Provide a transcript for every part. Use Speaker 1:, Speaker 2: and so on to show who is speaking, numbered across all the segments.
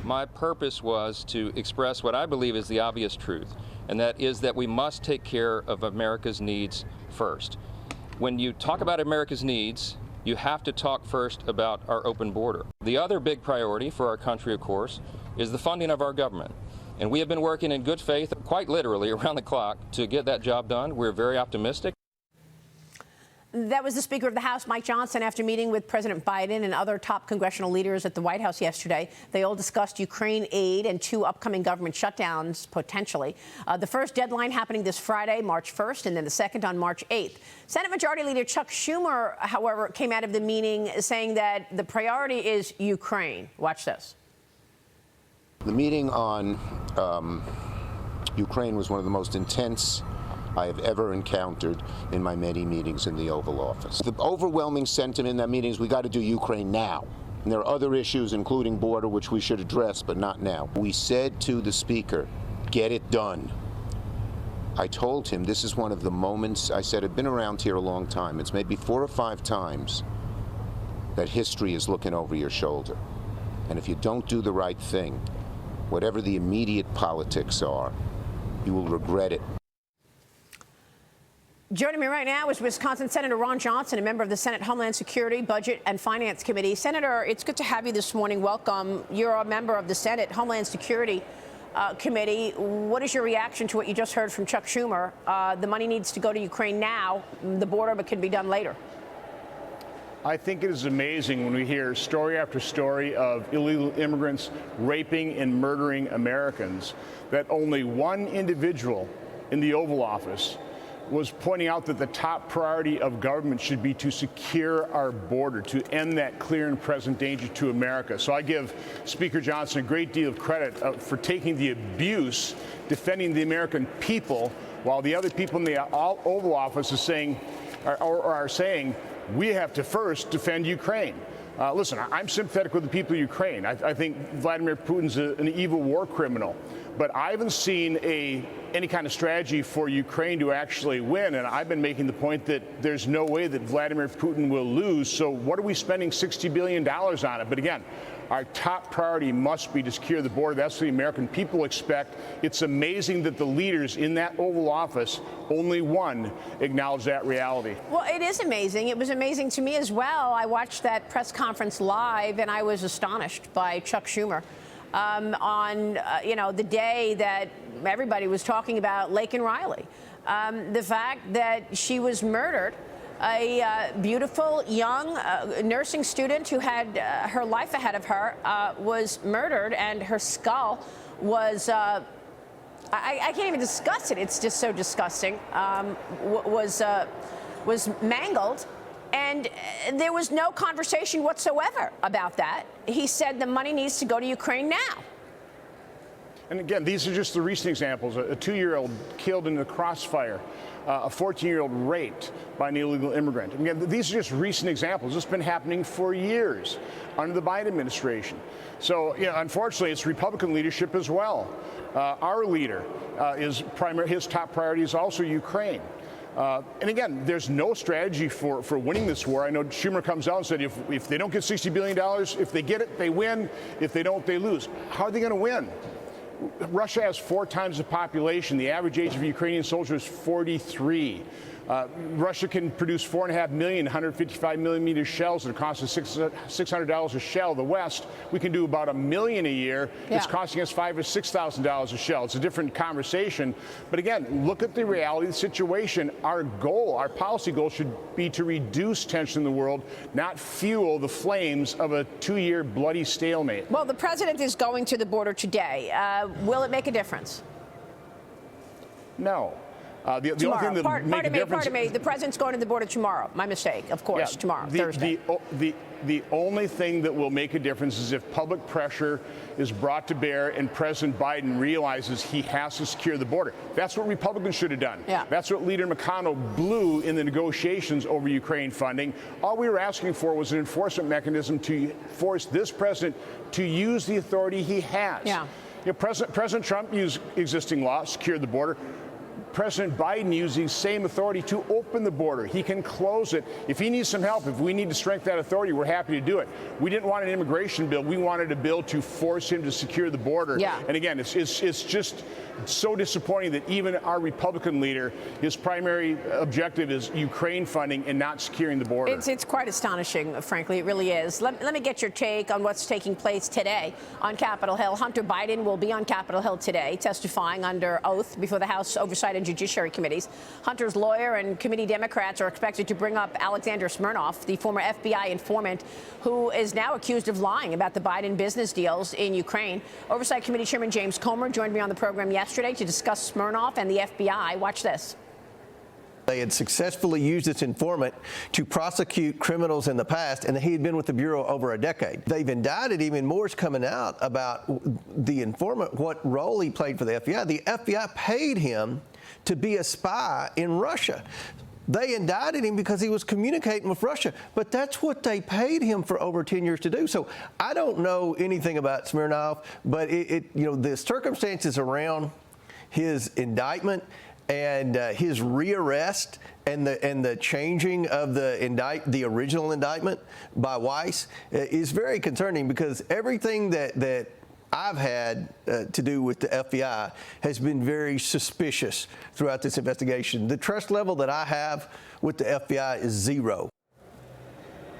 Speaker 1: My purpose was to express what I believe is the obvious truth, and that is that we must take care of America's needs first. When you talk about America's needs, you have to talk first about our open border. The other big priority for our country, of course, is the funding of our government. And we have been working in good faith, quite literally around the clock, to get that job done. We're very optimistic.
Speaker 2: That was the Speaker of the House, Mike Johnson, after meeting with President Biden and other top congressional leaders at the White House yesterday. They all discussed Ukraine aid and 2 upcoming government shutdowns, potentially. The first deadline happening this Friday, March 1st, and then the second on March 8th. Senate Majority Leader Chuck Schumer, however, came out of the meeting saying that the priority is Ukraine. Watch this.
Speaker 3: The meeting on Ukraine was one of the most intense I have ever encountered in my many meetings in the Oval Office. The overwhelming sentiment in that meeting is we got to do Ukraine now. And there are other issues, including border, which we should address, but not now. We said to the Speaker, get it done. I told him this is one of the moments, I said, I've been around here a long time. It's maybe 4 or 5 times that history is looking over your shoulder. And if you don't do the right thing, whatever the immediate politics are, you will regret it.
Speaker 2: Joining me right now is Wisconsin Senator Ron Johnson, a member of the Senate Homeland Security, Budget and Finance Committee. Senator, it's good to have you this morning. Welcome. You're a member of the Senate Homeland Security Committee. What is your reaction to what you just heard from Chuck Schumer? The money needs to go to Ukraine now, the border, but can be done later.
Speaker 4: I think it is amazing when we hear story after story of illegal immigrants raping and murdering Americans, that only one individual in the Oval Office was pointing out that the top priority of government should be to secure our border, to end that clear and present danger to America. So I give Speaker Johnson a great deal of credit for taking the abuse, defending the American people, while the other people in the Oval Office is saying, are saying, we have to first defend Ukraine. Listen, I'm sympathetic with the people of Ukraine. I think Vladimir Putin's an evil war criminal. But I haven't seen any kind of strategy for Ukraine to actually win. And I've been making the point that there's no way that Vladimir Putin will lose. So what are we spending $60 billion on it? But again, our top priority must be to secure the border. That's what the American people expect. It's amazing that the leaders in that Oval Office, only one, acknowledge that reality.
Speaker 2: Well, it is amazing. It was amazing to me as well. I watched that press conference live, and I was astonished by Chuck Schumer on the day that everybody was talking about Laken Riley. The fact that she was murdered, a beautiful young nursing student who had her life ahead of her was murdered, and her skull was I can't even discuss it. It's just so disgusting. Was mangled. And there was no conversation whatsoever about that. He said the money needs to go to Ukraine now.
Speaker 4: And again, these are just the recent examples. A 2-year-old killed in a crossfire, a 14-year-old raped by an illegal immigrant. And again, these are just recent examples. This has been happening for years under the Biden administration. So, unfortunately, it's Republican leadership as well. Our leader, his top priority is also Ukraine. And again, there's no strategy for winning this war. I know Schumer comes out and said if they don't get $60 billion, if they get it, they win. If they don't, they lose. How are they going to win? Russia has 4 times the population. The average age of a Ukrainian soldier is 43. Russia can produce 4.5 million 155 millimeter shells that cost us $600 a shell. The West, we can do about 1 million a year. Yeah. It's costing us $5,000 or $6,000 a shell. It's a different conversation. But again, look at the reality of the situation. Our goal, our policy goal, should be to reduce tension in the world, not fuel the flames of a 2-year bloody stalemate.
Speaker 2: Well, the president is going to the border today. Will it make a difference?
Speaker 4: No. The only thing that will make a difference.
Speaker 2: Pardon me. The president's going to the border tomorrow. My mistake, of course. Yeah, tomorrow, Thursday.
Speaker 4: The only thing that will make a difference is if public pressure is brought to bear and President Biden realizes he has to secure the border. That's what Republicans should have done. Yeah. That's what Leader McConnell blew in the negotiations over Ukraine funding. All we were asking for was an enforcement mechanism to force this president to use the authority he has. Yeah. President Trump used existing law, secured the border. President Biden used the same authority to open the border. He can close it. If he needs some help, if we need to strengthen that authority, we're happy to do it. We didn't want an immigration bill. We wanted a bill to force him to secure the border.
Speaker 2: Yeah.
Speaker 4: And again, it's just so disappointing that even our Republican leader, his primary objective is Ukraine funding and not securing the border.
Speaker 2: It's quite astonishing, frankly. It really is. Let me get your take on what's taking place today on Capitol Hill. Hunter Biden will be on Capitol Hill today, testifying under oath before the House Oversight and Judiciary Committees. Hunter's lawyer and committee Democrats are expected to bring up Alexander Smirnov, the former FBI informant who is now accused of lying about the Biden business deals in Ukraine. Oversight Committee Chairman James Comer joined me on the program yesterday to discuss Smirnov and the FBI. Watch this.
Speaker 5: They had successfully used this informant to prosecute criminals in the past, and he had been with the Bureau over a decade. They've indicted him, and more is coming out about the informant, what role he played for the FBI. The FBI paid him to be a spy in Russia. They indicted him because he was communicating with Russia, but that's what they paid him for over 10 years to do. So I don't know anything about Smirnov, but the circumstances around his indictment and his rearrest and the changing of the original indictment by Weiss is very concerning, because everything that I've had to do with the FBI has been very suspicious throughout this investigation. The trust level that I have with the FBI is zero.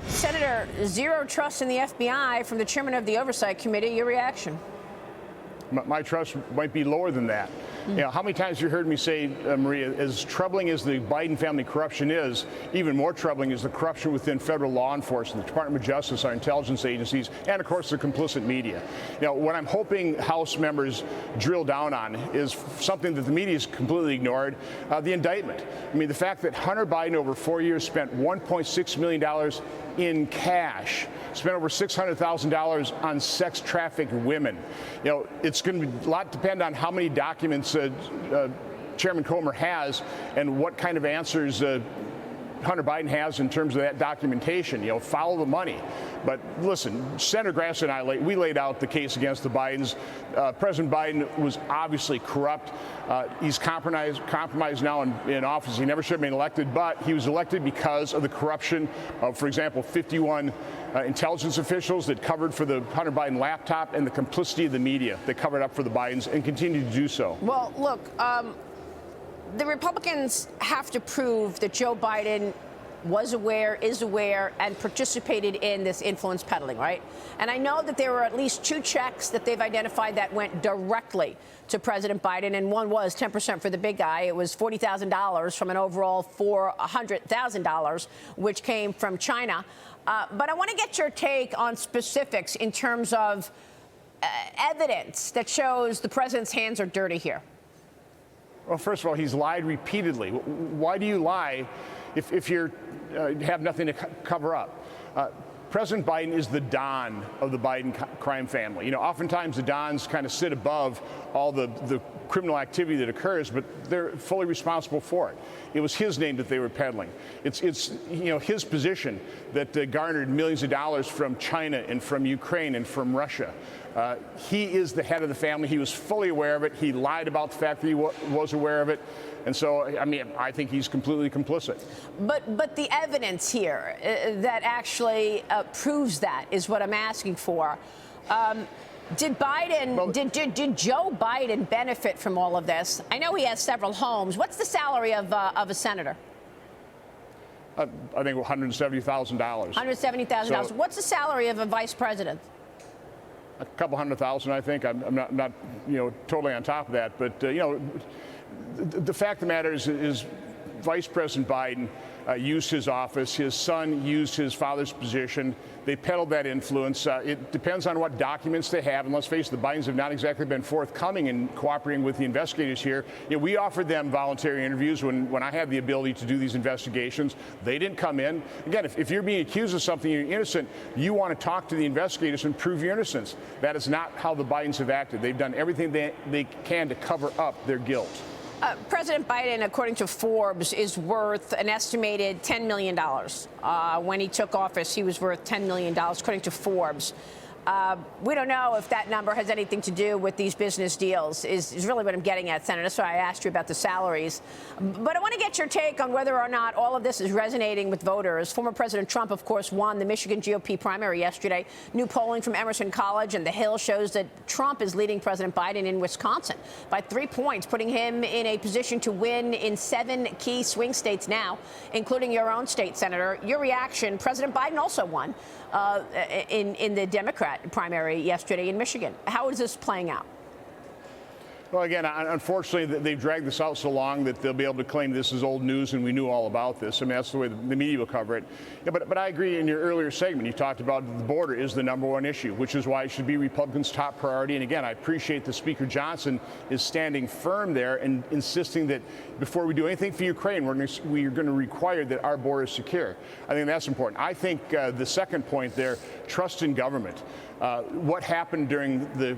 Speaker 2: Senator, zero trust in the FBI from the chairman of the Oversight Committee. Your reaction?
Speaker 4: My trust might be lower than that. You know, how many times have you heard me say, Maria, as troubling as the Biden family corruption is, even more troubling is the corruption within federal law enforcement, the Department of Justice, our intelligence agencies, and of course the complicit media. You know, what I'm hoping House members drill down on is something that the media has completely ignored, the indictment. I mean, the fact that Hunter Biden over 4 years spent $1.6 million in cash, spent over $600,000 on sex trafficked women. You know, it's going to be a lot depend on how many documents Chairman Comer has and what kind of answers Hunter Biden has in terms of that documentation. You know, follow the money. But listen, Senator Grass and I, we laid out the case against the Bidens. President Biden was obviously corrupt. He's compromised now in office. He never should have been elected, but he was elected because of the corruption of, for example, 51 intelligence officials that covered for the Hunter Biden laptop, and the complicity of the media that covered up for the Bidens and continue to do so.
Speaker 2: Well, look, the Republicans have to prove that Joe Biden was aware, is aware, and participated in this influence peddling, right? And I know that there were at least 2 checks that they've identified that went directly to President Biden, and one was 10% for the big guy. It was $40,000 from an overall $400,000, which came from China. But I want to get your take on specifics in terms of evidence that shows the president's hands are dirty here.
Speaker 4: Well, first of all, he's lied repeatedly. Why do you lie if you have nothing to cover up? President Biden is the Don of the Biden crime family. You know, oftentimes the Dons kind of sit above all the criminal activity that occurs, but they're fully responsible for it. It was his name that they were peddling. It's his position that garnered millions of dollars from China and from Ukraine and from Russia. He is the head of the family. He was fully aware of it. He lied about the fact that he was aware of it. And so, I mean, I think he's completely complicit. But
Speaker 2: the evidence here that actually proves that is what I'm asking for. Did Joe Biden benefit from all of this? I know he has several homes. What's the salary of a senator?
Speaker 4: I think $170,000.
Speaker 2: $170,000. What's the salary of a vice president?
Speaker 4: A couple $100,000, I think. I'm not totally on top of that, but the fact of the matter is Vice President Biden used his office. His son used his father's position. They peddled that influence. It depends on what documents they have. And let's face it, the Bidens have not exactly been forthcoming in cooperating with the investigators here. We offered them voluntary interviews when I had the ability to do these investigations. They didn't come in. Again, if you're being accused of something, you're innocent, you want to talk to the investigators and prove your innocence. That is not how the Bidens have acted. They've done everything they can to cover up their guilt.
Speaker 2: President Biden, according to Forbes, is worth an estimated $10 million. When he took office, he was worth $10 million, according to Forbes. We don't know if that number has anything to do with these business deals, is really what I'm getting at, Senator. So I asked you about the salaries. But I want to get your take on whether or not all of this is resonating with voters. Former President Trump, of course, won the Michigan GOP primary yesterday. New polling from Emerson College and The Hill shows that Trump is leading President Biden in Wisconsin by 3 points, putting him in a position to win in 7 key swing states now, including your own state, Senator. Your reaction: President Biden also won in the Democrat primary yesterday in Michigan. How is this playing out?
Speaker 4: Well, again, unfortunately, they've dragged this out so long that they'll be able to claim this is old news and we knew all about this. I mean, that's the way the media will cover it. Yeah, but I agree. In your earlier segment, you talked about the border is the #1 issue, which is why it should be Republicans' top priority. And again, I appreciate that Speaker Johnson is standing firm there and insisting that before we do anything for Ukraine, we're going to require that our border is secure. I think that's important. I think the second point there, trust in government. What happened during the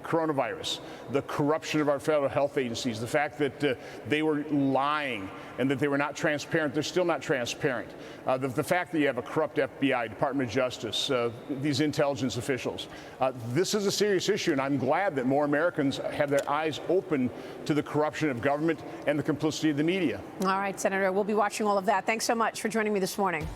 Speaker 4: coronavirus, the corruption of our federal health agencies, the fact that they were lying and that they were not transparent. They're still not transparent. The fact that you have a corrupt FBI, Department of Justice, these intelligence officials. This is a serious issue, and I'm glad that more Americans have their eyes open to the corruption of government and the complicity of the media.
Speaker 2: All right, Senator, we'll be watching all of that. Thanks so much for joining me this morning.